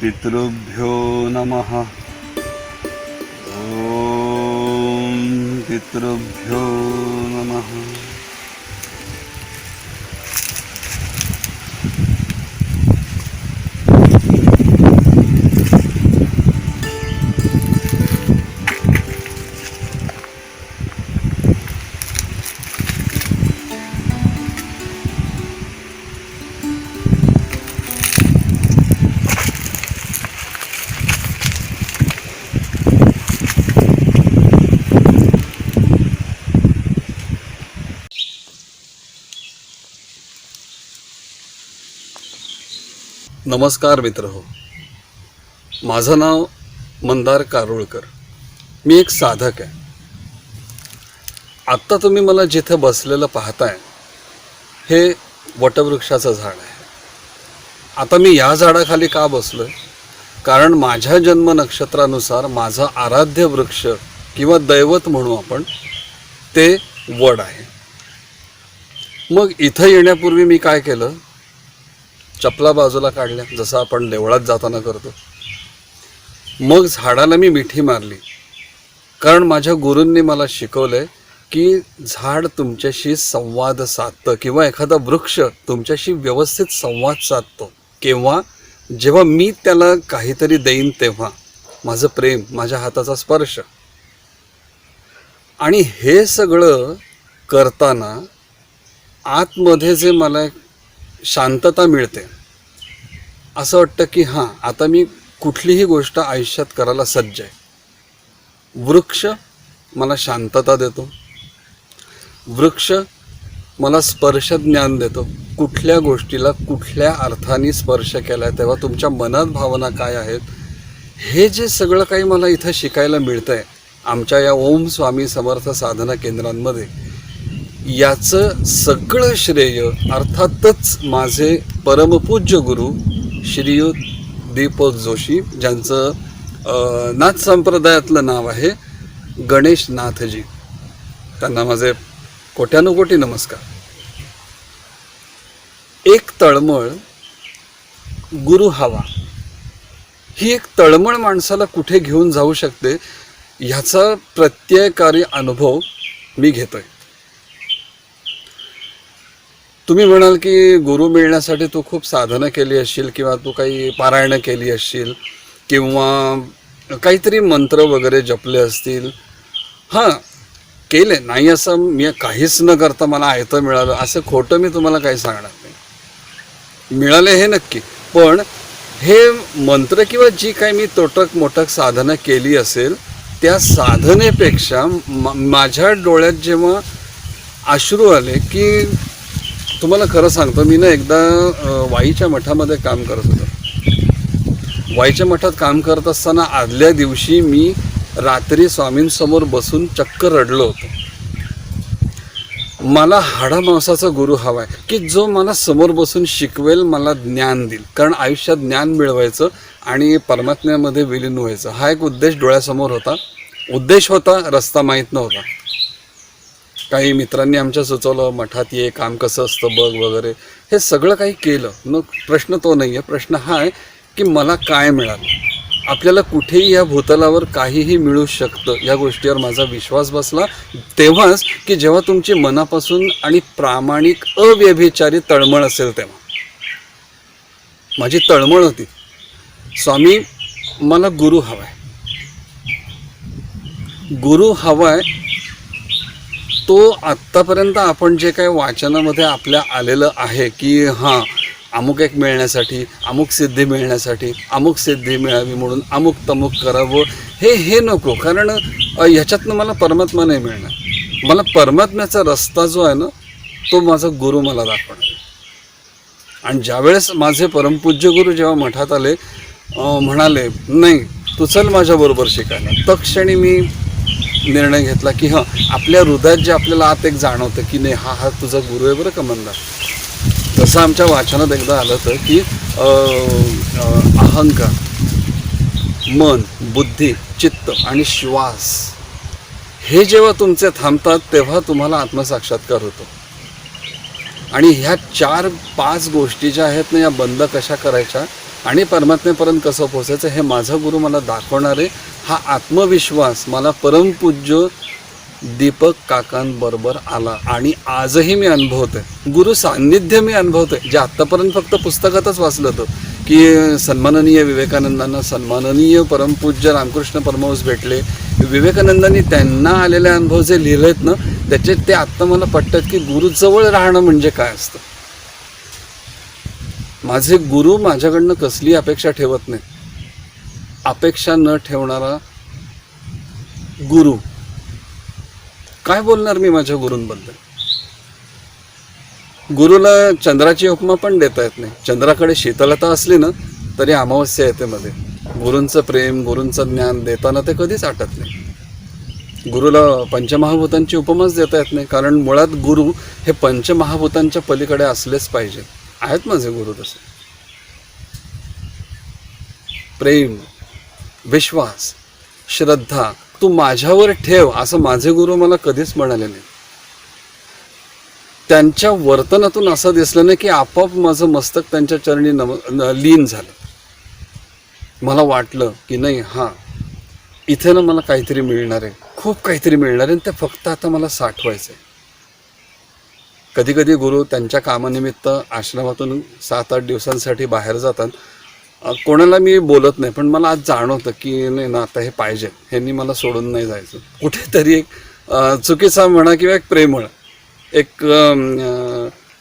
पितृभ्यो नमः। ओम पितृभ्यो नमः। नमस्कार मित्रहो, माझं नाव मंदार कारुळकर। मी एक साधक आहे। आत्ता तुम्ही मला जिथे बसलेलं पाहताय हे वटवृक्षाचं झाड आहे। आता मी या झाडाखाली का बसलोय? कारण माझ्या जन्म नक्षत्रानुसार माझं आराध्य वृक्ष किंवा दैवत म्हणू आपण ते वड आहे। मग इथं येण्यापूर्वी मी काय केलं? चपला बाजूला काढल्या, जसं आपण देवळात जाताना करतो। मग झाडाला मी मिठी मारली, कारण माझ्या गुरूंनी मला शिकवलंय की झाड तुमच्याशी संवाद साधतं किंवा एखादा वृक्ष तुमच्याशी व्यवस्थित संवाद साधतो केव्हा? जेव्हा मी त्याला काहीतरी देईन तेव्हा। माझं प्रेम, माझ्या हाताचा स्पर्श। आणि हे सगळं करताना आतमध्ये जे मला शांतता मिळते, असं वाटतं की हां, आता मी कुठलीही गोष्ट आयुष्यात करायला सज्ज आहे। वृक्ष मला शांतता देतो, वृक्ष मला स्पर्श ज्ञान देतो। कुठल्या गोष्टीला कुठल्या अर्थाने स्पर्श केला तेव्हा तुमच्या मनात भावना काय आहेत, हे जे सगळं काही मला इथं शिकायला मिळतं आहे आमच्या या ओम स्वामी समर्थ साधना केंद्रांमध्ये, याचं सगळं श्रेय अर्थातच माझे परमपूज्य गुरु श्रीयुत दीपक जोशी, ज्यांचं नाथ संप्रदायातलं नाव आहे गणेश नाथजी। त्यांना माझे कोट्यानुकोटी नमस्कार। एक तळमळ गुरु हवा, ही एक तळमळ माणसाला कुठे घेऊन जाऊ शकते ह्याचा प्रत्ययकारी अनुभव मी घेतोय। तुम्ही म्हणाल की गुरु मिळण्यासाठी तू खूप साधना केली असशील किंवा तू काही पारायणं केली असशील किंवा काहीतरी मंत्र वगैरे जपले असतील। हां, केले नाही असं मी काहीच न करता मला आयतं मिळालं असं खोटं मी तुम्हाला काही सांगणार नाही। मिळाले हे नक्की, पण हे मंत्र किंवा जी काही मी तोटक मोटक साधना केली असेल त्या साधनेपेक्षा माझ्या डोळ्यात जेव्हा अश्रू आले की, तुम्हाला खरं सांगतो, मी ना एकदा वाईच्या मठामध्ये काम करत होतो। वाईच्या मठात काम करत असताना आदल्या दिवशी मी रात्री स्वामींसमोर बसून चक्क रडलो होतो। मला हाडामांसाचा गुरु हवा आहे की जो मला समोर बसून शिकवेल, मला ज्ञान देईल। कारण आयुष्यात ज्ञान मिळवायचं आणि परमात्म्यामध्ये विलीन व्हायचं हा एक उद्देश डोळ्यासमोर होता। उद्देश होता, रस्ता माहीत नव्हता। काही मित्रांनी आमच्या सुचवलं, मठात ये, काम कसं असतं बघ वगैरे, हे सगळं काही केलं। मग प्रश्न तो नाही आहे, प्रश्न हा आहे की मला काय मिळालं। आपल्याला कुठेही या भूतलावर काहीही मिळू शकतं या गोष्टीवर माझा विश्वास बसला तेव्हाच की जेव्हा तुमची मनापासून आणि प्रामाणिक अव्यभिचारी तळमळ असेल तेव्हा। माझी तळमळ होती, स्वामी मला गुरु हवाय, गुरु हवाय। तो आत्तापर्यंत आपण जे काही वाचनामध्ये आपल्या आलेलं आहे की हां, अमुक एक मिळण्यासाठी, अमुक सिद्धी मिळण्यासाठी, अमुक सिद्धी मिळावी म्हणून अमुक तमुक करावं, हे नको। कारण ह्याच्यातनं मला परमात्मा नाही मिळणार। मला परमात्म्याचा रस्ता जो आहे ना, तो माझा गुरु मला दाखवणार। आणि ज्यावेळेस माझे परमपूज्य गुरु जेव्हा मठात आले, म्हणाले नाही तू चल माझ्याबरोबर शिकायला, तत्क्षणी मी निर्णय घेतला की हां, आपल्या हृदयात जे आपल्याला आत एक जाणवतं की नाही हा तुझा गुरु आहे बरं का मंदार। जसं आमच्या वाचनात एकदा आलं होतं की अहंकार, मन, बुद्धी, चित्त आणि श्वास हे जेव्हा तुमचे थांबतात तेव्हा तुम्हाला आत्मसाक्षात्कार होतो। आणि ह्या 4-5 गोष्टी ज्या आहेत ना, या बंद कशा करायच्या आणि परमात्मेपर्यंत कसं पोचायचं हे माझा गुरु मला दाखवणारे. हा आत्मविश्वास मला परमपूज्य दीपक काकांबरोबर आला आणि आजही मी अनुभवतोय. गुरु सान्निध्य मी अनुभवतोय, जे आत्तापर्यंत फक्त पुस्तकातच वाचलं होतं की सन्माननीय विवेकानंदांना सन्माननीय परमपूज्य रामकृष्ण परमहंस भेटले. विवेकानंदांनी त्यांना आलेले अनुभव जे लिहिलेत ना, त्याचे ते आत्ता मला पटतात की गुरुजवळ राहणं म्हणजे काय असतं. माझे गुरु माझ्याकडनं कसली अपेक्षा ठेवत नाही. अपेक्षा न ठेवणारा गुरु, काय बोलणार मी माझ्या गुरूंबद्दल. गुरुला चंद्राची उपमा पण देता येत नाही. चंद्राकडे शीतलता असली ना तरी अमावस्या येते मध्ये. गुरूंचं प्रेम, गुरूंचं ज्ञान देताना ते कधीच आटत नाही. गुरुला पंचमहाभूतांची उपमाच देता येत नाही, कारण मुळात गुरु हे पंचमहाभूतांच्या पलीकडे असलेच पाहिजे. आहेत माझे गुरु तसे. प्रेम, विश्वास, श्रद्धा तू माझ्यावर ठेव असं माझे गुरु मला कधीच म्हणाले नाही. त्यांच्या वर्तनातून असं दिसलं नाही की आपोआप माझं मस्तक त्यांच्या चरणी लीन झालं. मला वाटलं की नाही, हां इथे ना मला काहीतरी मिळणार आहे, खूप काहीतरी मिळणार आहे, आणि ते फक्त आता मला साठवायचं आहे. कधी कधी गुरु त्यांच्या कामानिमित्त आश्रमातून 7-8 दिवसांसाठी बाहेर जातात. कोणाला मी बोलत नाही, पण मला आज जाणवतं की नाही ना, आता हे पाहिजे, ह्यांनी मला सोडून नाही जायचं. कुठेतरी एक चुकीचा म्हणा किंवा एक प्रेमळ, एक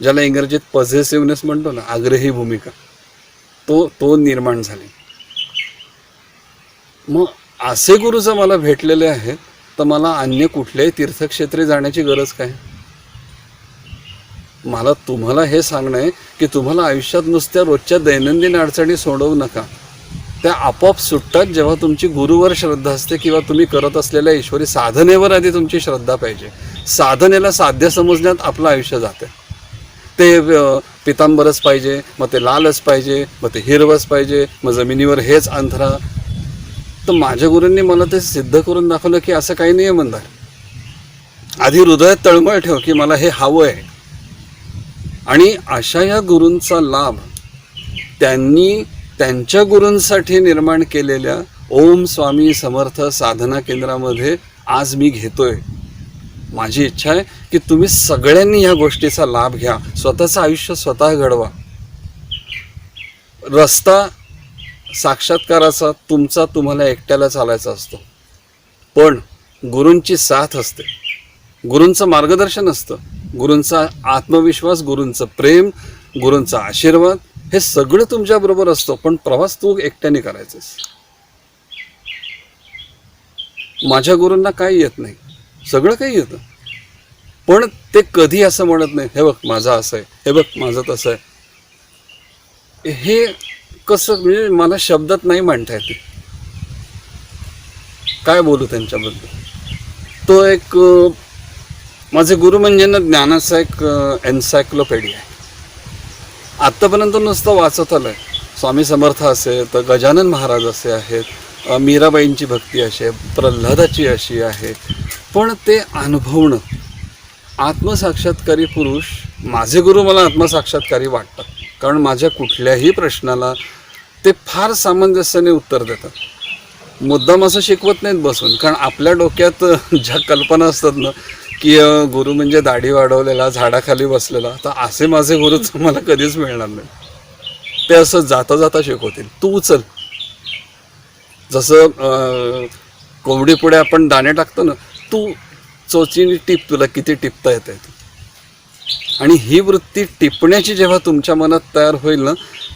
ज्याला इंग्रजीत पॉझिटिव्हनेस म्हणतो ना, आग्रही भूमिका, तो निर्माण झाली. मग असे गुरु जर मला भेटलेले आहेत तर मला अन्य कुठल्याही तीर्थक्षेत्री जाण्याची गरज काय. मला तुम्हाला हे सांगणं आहे की तुम्हाला आयुष्यात नुसत्या रोजच्या दैनंदिन अडचणी सोडवू नका. त्या आपोआप सुटतात जेव्हा तुमची गुरुवर श्रद्धा असते किंवा तुम्ही करत असलेल्या ईश्वरी साधनेवर आधी तुमची श्रद्धा पाहिजे. साधनेला साध्य समजण्यात आपलं आयुष्य जाते. ते पितांबरच पाहिजे, मग ते लालच पाहिजे, मग ते हिरवच पाहिजे, मग जमिनीवर हेच अंतरा. तर माझ्या गुरूंनी मला ते सिद्ध करून दाखवलं की असं काही नाही आहे मंदार. आधी हृदयात तळमळ ठेव की मला हे हवं आहे. आणि अशा या गुरूंचा लाभ त्यांनी त्यांच्या गुरूंसाठी निर्माण केलेल्या ओम स्वामी समर्थ साधना केंद्रामध्ये आज मी घेतोय. माझी इच्छा आहे की तुम्ही सगळ्यांनी ह्या गोष्टीचा लाभ घ्या. स्वतःचं आयुष्य स्वतः घडवा. रस्ता साक्षात्काराचा तुमचा तुम्हाला एकट्याला चालायचा असतो, पण गुरूंची साथ असते, गुरूंचं मार्गदर्शन असतं, गुरूंचा आत्मविश्वास, गुरूंचं प्रेम, गुरूंचा आशीर्वाद, हे सगळं तुमच्याबरोबर असतं. पण प्रवास तू एकट्याने करायचास. माझ्या गुरूंना काही येत नाही, सगळं काही येतं, पण ते कधी असं म्हणत नाही हे बघ माझं असं आहे, हे बघ माझं तसं आहे. हे कसं, म्हणजे मला शब्दात नाही म्हणता येते. काय बोलू त्यांच्याबद्दल. तो एक माझे गुरु म्हणजे ना ज्ञानाचा एक एन्सायक्लोपीडिया आहे. आत्तापर्यंत नुसतं वाचत आलं आहे. स्वामी समर्थ असे तर गजानन महाराज असे आहेत, मीराबाईंची भक्ती अशी आहे, प्रल्हादाची अशी आहे, पण ते अनुभवणं. आत्मसाक्षात्कारी पुरुष, माझे गुरु मला आत्मसाक्षात्कारी वाटतात, कारण माझ्या कुठल्याही प्रश्नाला ते फार सामंजस्याने उत्तर देतात. मुद्दाम असं शिकवत नाहीत बसून, कारण आपल्या डोक्यात ज्या कल्पना असतात ना की गुरु म्हणजे दाढी वाढवलेला, झाडाखाली बसलेला, तर असे माझे गुरु मला कधीच मिळणार नाही. ते असं जाता जाता शिकवतील, तू उचल. जसं कोंबडी पुढे आपण दाणे टाकतो ना, तू चोचीने टिप, तुला किती टिपता येत आहे. आणि ही वृत्ती टिपण्याची जेव्हा तुमच्या मनात तयार होईल ना,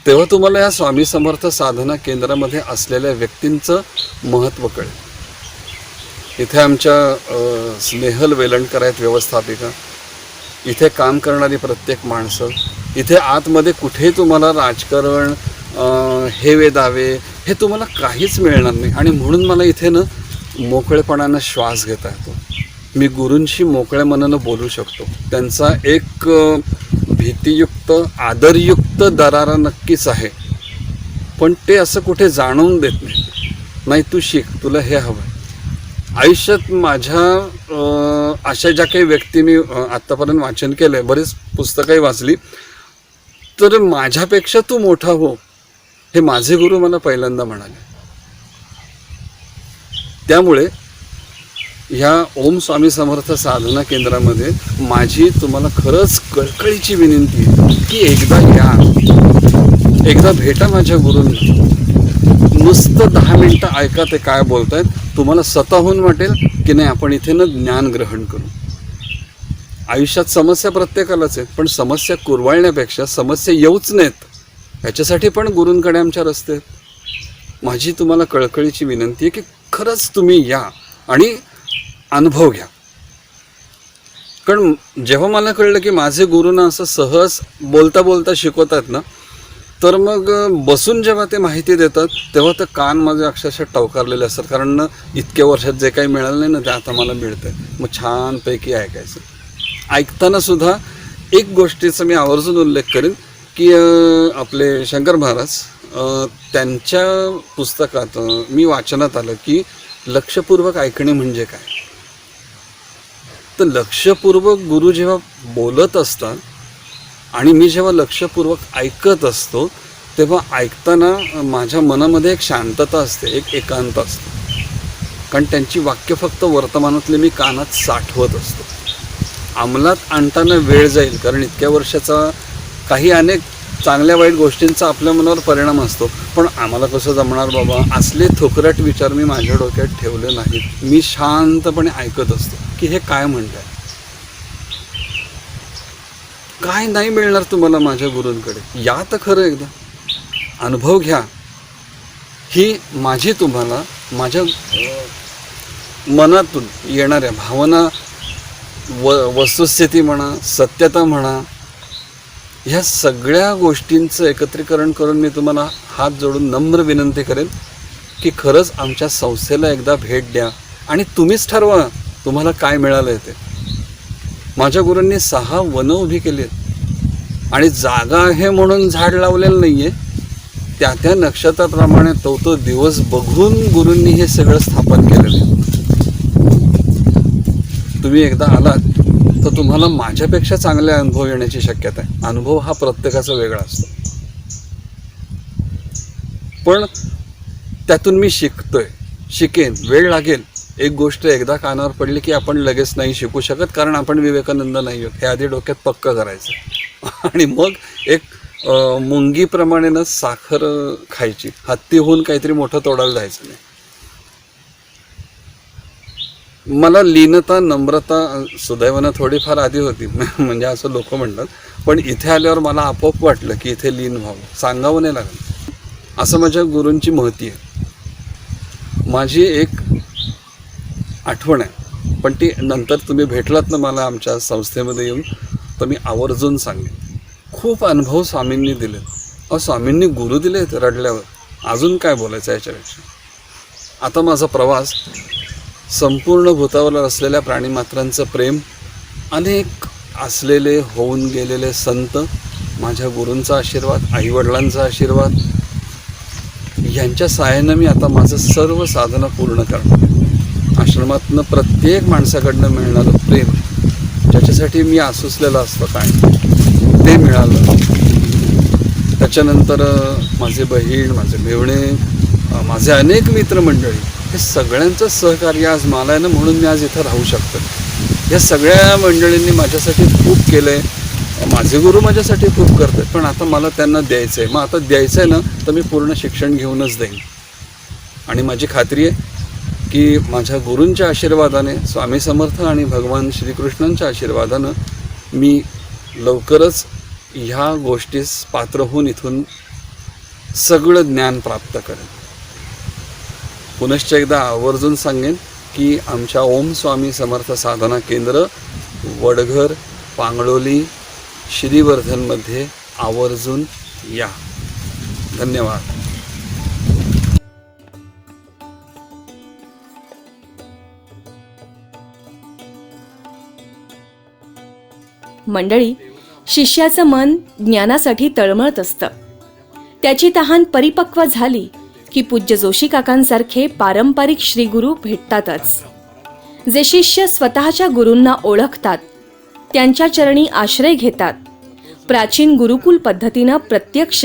तेव्हा तुम्हाला या स्वामी समर्थ साधना केंद्रामध्ये असलेल्या व्यक्तींचं महत्त्व कळेल. इथे आमच्या स्नेहल वेलणकर आहेत व्यवस्थापिका. इथे काम करणारी प्रत्येक माणसं. इथे आतमध्ये कुठे तुम्हाला राजकारण, हेवे दावे, हे तुम्हाला काहीच मिळणार नाही. आणि म्हणून मला इथे ना मोकळेपणानं श्वास घेता येतो. मी गुरूंशी मोकळ्या मनानं बोलू शकतो. त्यांचा एक भीतीयुक्त, आदरयुक्त दरारा नक्कीच आहे, पण ते असं कुठे जाणवून देत नाही. नाही, तू शिक, तुला हे हवं. आयुष्यात माझ्या अशा ज्या काही व्यक्ती मी आत्तापर्यंत वाचन केलं आहे, बरीच पुस्तकंही वाचली, तर माझ्यापेक्षा तू मोठा हो, हे माझे गुरु मला पहिल्यांदा म्हणाले. त्यामुळे ह्या ओम स्वामी समर्थ साधना केंद्रामध्ये माझी तुम्हाला खरंच कळकळीची विनंती आहे की एकदा या, एकदा भेटा माझ्या गुरूंना. नुसतं 10 मिनिटं ऐका ते काय बोलतायत, तुम्हाला स्वतःहून वाटेल की नाही आपण इथे ना ज्ञान ग्रहण करू. आयुष्यात समस्या प्रत्येकालाच आहेत, पण समस्या कुरवाळण्यापेक्षा समस्या येऊच नयेत याच्यासाठी पण गुरूंकडे आमच्या रस्ते आहेत. माझी तुम्हाला कळकळीची विनंती आहे की खरंच तुम्ही या आणि अनुभव घ्या. कारण जेव्हा मला कळलं की माझे गुरु ना असं सहज बोलता बोलता शिकवतात ना, तर मग बसून जेव्हा ते माहिती देतात तेव्हा तर कान माझे अक्षरशः टवकारलेले असतात. कारण ना इतक्या वर्षात जे काही मिळालं नाही ना ते आता मला मिळतं आहे. मग छानपैकी ऐकायचं. ऐकताना सुद्धा एक गोष्टीचा मी आवर्जून उल्लेख करेन की आपले शंकर महाराज त्यांच्या पुस्तकात मी वाचनात आलं की लक्षपूर्वक ऐकणे म्हणजे काय. तर लक्षपूर्वक गुरु जेव्हा बोलत असतात आणि मी जेव्हा लक्षपूर्वक ऐकत असतो तेव्हा ऐकताना माझ्या मनामध्ये एक शांतता असते, एक एकांत असतो. कारण त्यांची वाक्य फक्त वर्तमानातले मी कानात साठवत असतो. अंमलात आणताना वेळ जाईल, कारण इतक्या वर्षाचा काही अनेक चांगल्या वाईट गोष्टींचा आपल्या मनावर परिणाम असतो. पण आम्हाला कसं जमणार बाबा, असले थोकरट विचार मी माझ्या डोक्यात ठेवले नाहीत. मी शांतपणे ऐकत असतो की हे काय म्हणताय. काय नाही मिळणार तुम्हाला माझ्या गुरूंकडे, या तर खरं एकदा अनुभव घ्या. ही माझी तुम्हाला माझ्या मनातून येणाऱ्या भावना, वस्तुस्थिती म्हणा, सत्यता म्हणा, ह्या सगळ्या गोष्टींचं एकत्रीकरण करून मी तुम्हाला हात जोडून नम्र विनंती करेन की खरंच आमच्या संस्थेला एकदा भेट द्या आणि तुम्हीच ठरवा तुम्हाला काय मिळालं आहे ते. माझ्या गुरूंनी 6 वनं उभी केली आहेत आणि जागा आहे म्हणून झाड लावलेलं नाही आहे. त्या नक्षत्राप्रमाणे तो दिवस बघून गुरूंनी हे सगळं स्थापन केलेलं आहे. तुम्ही एकदा आलात तर तुम्हाला माझ्यापेक्षा चांगले अनुभव येण्याची शक्यता आहे. अनुभव हा प्रत्येकाचा वेगळा असतो, पण त्यातून मी शिकेन, वेळ लागेल. एक गोष्ट एकदा कानावर पडली की आपण लगेच नाही शिकू शकत, कारण आपण विवेकानंद नाही आहोत. हे आधी डोक्यात पक्क करायचं आणि मग एक मुंगीप्रमाणे ना साखर खायची. हत्ती होऊन काहीतरी मोठं तोडायला जायचं नाही. मला लीनता, नम्रता सुदैवानं थोडीफार आधी होती, म्हणजे असं लोक म्हणतात. पण इथे आल्यावर मला आपोआप वाटलं की इथे लीन व्हावं, सांगावं नाही लागलं. असं माझ्या गुरूंची महती आहे. माझी एक आठवण आहे, पण ती नंतर तुम्ही भेटलात ना मला आमच्या संस्थेमध्ये येऊन तर मी आवर्जून सांगेन. खूप अनुभव स्वामींनी दिले. स्वामींनी गुरु दिलेत रडल्यावर, अजून काय बोलायचं याच्यापेक्षा. आता माझा प्रवास संपूर्ण भूतावर असलेल्या प्राणीमात्रांचं प्रेम, अनेक असलेले होऊन गेलेले संत, माझ्या गुरूंचा आशीर्वाद, आईवडिलांचा आशीर्वाद, यांच्या सहाय्यानं मी आता माझं सर्व साधना पूर्ण करणार. आश्रमातनं प्रत्येक माणसाकडनं मिळणारं प्रेम, ज्याच्यासाठी मी आसुसलेला असतो काय, ते मिळालं. त्याच्यानंतर माझे बहीण, माझे मेवणे, माझे अनेक मित्रमंडळी, हे सगळ्यांचं सहकार्य आज मला आहे ना, म्हणून मी आज इथं राहू शकतो. या सगळ्या मंडळींनी माझ्यासाठी खूप केलं आहे. माझे गुरु माझ्यासाठी खूप करतात, पण आता मला त्यांना द्यायचं आहे. मग आता द्यायचं आहे ना, तर मी पूर्ण शिक्षण घेऊनच देईन. आणि माझी खात्री आहे की माझ्या गुरूंच्या आशीर्वादाने, स्वामी समर्थ आणि भगवान श्रीकृष्णांच्या आशीर्वादानं मी लवकरच ह्या गोष्टीस पात्र होऊन इथून सगळं ज्ञान प्राप्त करेन. पुनश्च एकदा आवर्जून सांगेन की आमच्या ओम स्वामी समर्थ साधना केंद्र, वडघर, पांगळोली, श्रीवर्धनमध्ये आवर्जून या. धन्यवाद. मंडळी, शिष्याचं मन ज्ञानासाठी तळमळत असतं. त्याची तहान परिपक्व झाली की पूज्य जोशी काकांसारखे पारंपरिक श्रीगुरू भेटतातच. जे शिष्य स्वतःच्या गुरूंना ओळखतात, त्यांच्या चरणी आश्रय घेतात, प्राचीन गुरुकुल पद्धतीनं प्रत्यक्ष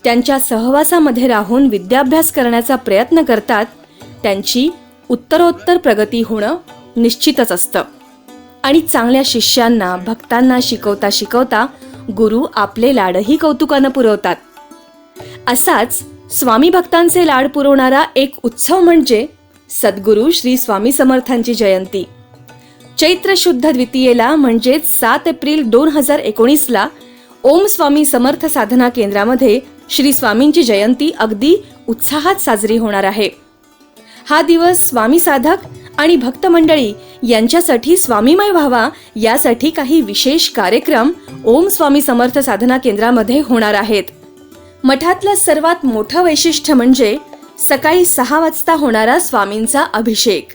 त्यांच्या सहवासामध्ये राहून विद्याभ्यास करण्याचा प्रयत्न करतात त्यांची उत्तरोत्तर प्रगती होणं निश्चितच असतं. आणि चांगल्या शिष्यांना भक्तांना शिकवता शिकवता गुरु आपले लाडही कौतुकानं पुरवतात. असाच स्वामी भक्तांचे लाड पुरवणारा एक उत्सव म्हणजे सद्गुरू श्री स्वामी समर्थांची जयंती. चैत्र शुद्ध द्वितीयेला म्हणजेच 7 एप्रिल 2019ला ओम स्वामी समर्थ साधना केंद्रामध्ये श्री स्वामींची जयंती अगदी उत्साहात साजरी होणार आहे. हा दिवस स्वामी साधक आणि भक्त मंडळी यांच्यासाठी स्वामीमय व्हावा यासाठी काही विशेष कार्यक्रम ओम स्वामी समर्थ साधना केंद्रामध्ये होणार आहेत. मठातलं सर्वात मोठं वैशिष्ट्य म्हणजे सकाळी 6 वाजता होणारा स्वामींचा अभिषेक.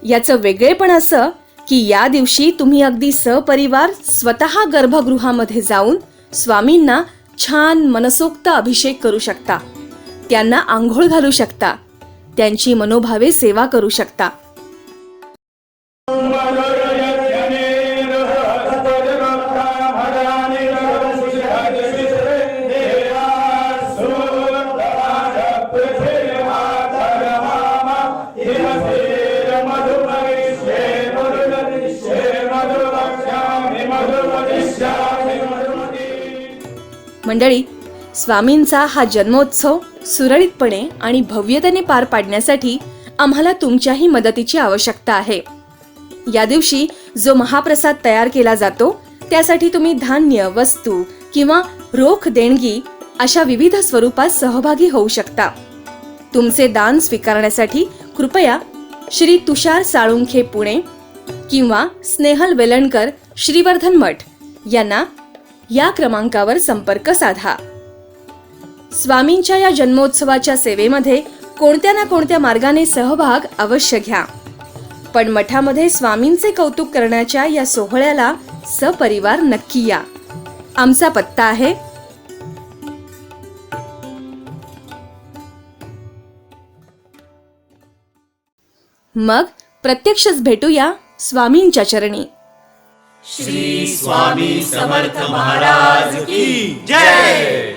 याचं वेगळेपण असं की या दिवशी तुम्ही अगदी सपरिवार स्वतः गर्भगृहामध्ये जाऊन स्वामींना छान मनसोक्त अभिषेक करू शकता, त्यांना आंघोळ घालू शकता, त्यांची मनोभावे सेवा करू शकता. मंडळी, स्वामींचा हा जन्मोत्सव सुरळीतपणे आणि भव्यतेने पार पाडण्यासाठी आम्हाला तुमच्याही मदतीची आवश्यकता आहे. या दिवशी जो महाप्रसाद तयार केला जातो त्यासाठी तुम्ही धान्य, वस्तू किंवा रोख देणगी अशा विविध स्वरूपात सहभागी होऊ शकता. तुमचे दान स्वीकारण्यासाठी कृपया श्री तुषार साळुंखे पुणे किंवा स्नेहल वेलणकर श्रीवर्धन मठ यांना या क्रमांकावर संपर्क साधा. स्वामींच्या या जन्मोत्सवाच्या सेवेमध्ये कोणत्या ना कोणत्या मार्गाने सहभाग अवश्य घ्या. पण मठामध्ये स्वामींचे कौतुक करण्याच्या या सोहळ्याला सपरिवार नक्की या. आमचा पत्ता आहे मग प्रत्यक्षच भेटूया स्वामींच्या चरणी. श्री स्वामी समर्थ महाराज की जय.